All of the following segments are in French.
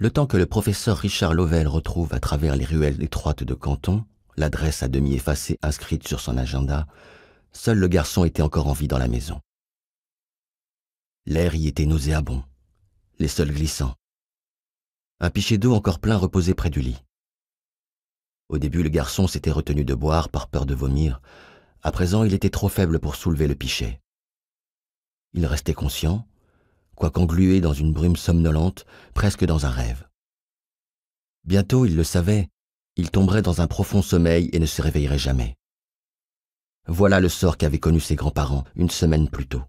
Le temps que le professeur Richard Lovell retrouve à travers les ruelles étroites de Canton l'adresse à demi effacée inscrite sur son agenda, seul le garçon était encore en vie dans la maison. L'air y était nauséabond, les sols glissants. Un pichet d'eau encore plein reposait près du lit. Au début, le garçon s'était retenu de boire par peur de vomir. À présent, il était trop faible pour soulever le pichet. Il restait conscient, quoique englué dans une brume somnolente, presque dans un rêve. Bientôt, il le savait, il tomberait dans un profond sommeil et ne se réveillerait jamais. Voilà le sort qu'avaient connu ses grands-parents une semaine plus tôt,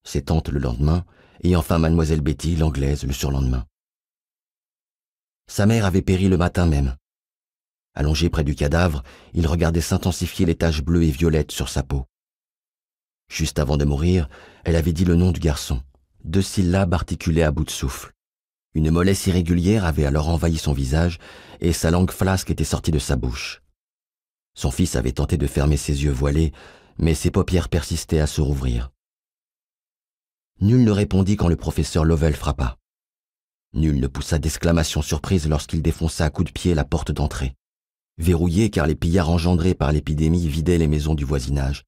ses tantes le lendemain, et enfin mademoiselle Betty, l'anglaise, le surlendemain. Sa mère avait péri le matin même. Allongé près du cadavre, il regardait s'intensifier les taches bleues et violettes sur sa peau. Juste avant de mourir, elle avait dit le nom du garçon, 2 syllabes articulées à bout de souffle. Une mollesse irrégulière avait alors envahi son visage et sa langue flasque était sortie de sa bouche. Son fils avait tenté de fermer ses yeux voilés, mais ses paupières persistaient à se rouvrir. Nul ne répondit quand le professeur Lovell frappa. Nul ne poussa d'exclamation surprise lorsqu'il défonça à coups de pied la porte d'entrée. Verrouillée car les pillards engendrés par l'épidémie vidaient les maisons du voisinage.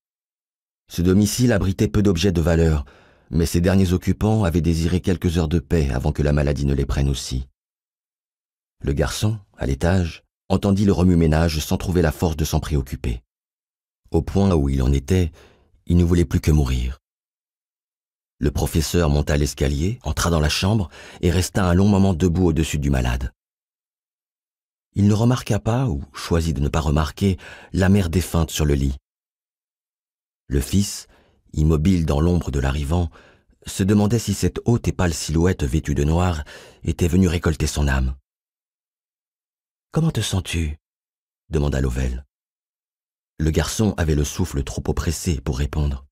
Ce domicile abritait peu d'objets de valeur, mais ses derniers occupants avaient désiré quelques heures de paix avant que la maladie ne les prenne aussi. Le garçon, à l'étage, entendit le remue-ménage sans trouver la force de s'en préoccuper. Au point où il en était, il ne voulait plus que mourir. Le professeur monta l'escalier, entra dans la chambre et resta un long moment debout au-dessus du malade. Il ne remarqua pas, ou choisit de ne pas remarquer, la mère défunte sur le lit. Le fils, immobile dans l'ombre de l'arrivant, se demandait si cette haute et pâle silhouette vêtue de noir était venue récolter son âme. « Comment te sens-tu » demanda Lovell. Le garçon avait le souffle trop oppressé pour répondre.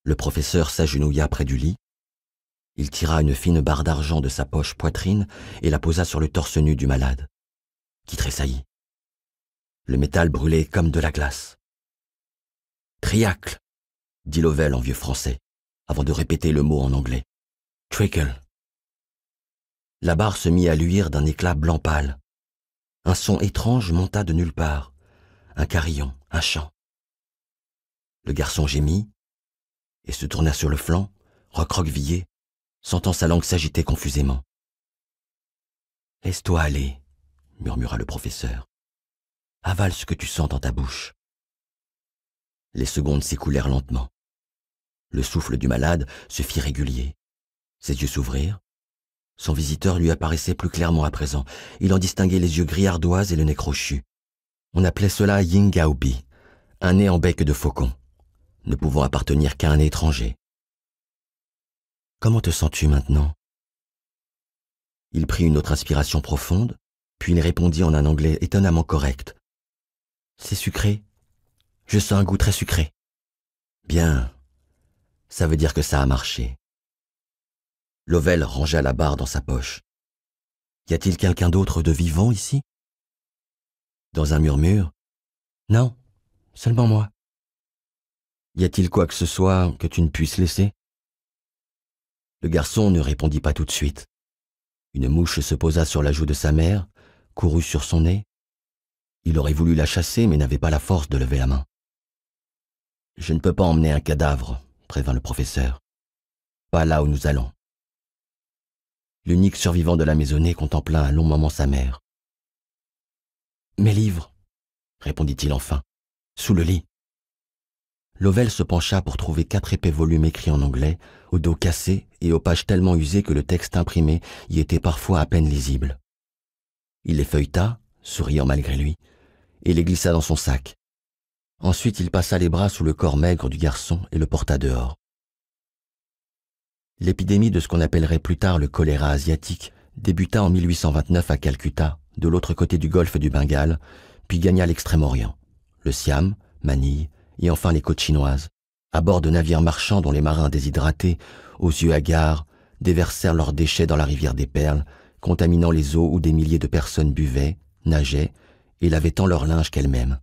Le professeur s'agenouilla près du lit. Il tira une fine barre d'argent de sa poche poitrine et la posa sur le torse nu du malade, qui tressaillit. Le métal brûlait comme de la glace. « Triacle » dit Lovell en vieux français, avant de répéter le mot en anglais. « Trickle ». La barre se mit à luire d'un éclat blanc pâle. Un son étrange monta de nulle part, un carillon, un chant. Le garçon gémit et se tourna sur le flanc, recroquevillé, sentant sa langue s'agiter confusément. « Laisse-toi aller » murmura le professeur. « Avale ce que tu sens dans ta bouche. » Les secondes s'écoulèrent lentement. Le souffle du malade se fit régulier. Ses yeux s'ouvrirent. Son visiteur lui apparaissait plus clairement à présent. Il en distinguait les yeux gris ardoise et le nez crochu. On appelait cela Yingaobi, un nez en bec de faucon, ne pouvant appartenir qu'à un étranger. « Comment te sens-tu maintenant » Il prit une autre inspiration profonde, puis il répondit en un anglais étonnamment correct. « C'est sucré. Je sens un goût très sucré. »« Bien. Ça veut dire que ça a marché. » Lovell rangea la barre dans sa poche. « Y a-t-il quelqu'un d'autre de vivant ici ?» Dans un murmure. « Non, seulement moi. »« Y a-t-il quoi que ce soit que tu ne puisses laisser ?» Le garçon ne répondit pas tout de suite. Une mouche se posa sur la joue de sa mère, courut sur son nez. Il aurait voulu la chasser, mais n'avait pas la force de lever la main. « Je ne peux pas emmener un cadavre, » prévint le professeur. « Pas là où nous allons. » L'unique survivant de la maisonnée contempla un long moment sa mère. « Mes livres, » répondit-il enfin, « sous le lit. » Lovell se pencha pour trouver 4 épais volumes écrits en anglais, au dos cassé et aux pages tellement usées que le texte imprimé y était parfois à peine lisible. Il les feuilleta, souriant malgré lui, et les glissa dans son sac. Ensuite, il passa les bras sous le corps maigre du garçon et le porta dehors. L'épidémie de ce qu'on appellerait plus tard le choléra asiatique débuta en 1829 à Calcutta, de l'autre côté du golfe du Bengale, puis gagna l'Extrême-Orient, le Siam, Manille et enfin les côtes chinoises, à bord de navires marchands dont les marins déshydratés, aux yeux hagards, déversèrent leurs déchets dans la rivière des Perles, contaminant les eaux où des milliers de personnes buvaient, nageaient et lavaient tant leur linge qu'elles-mêmes.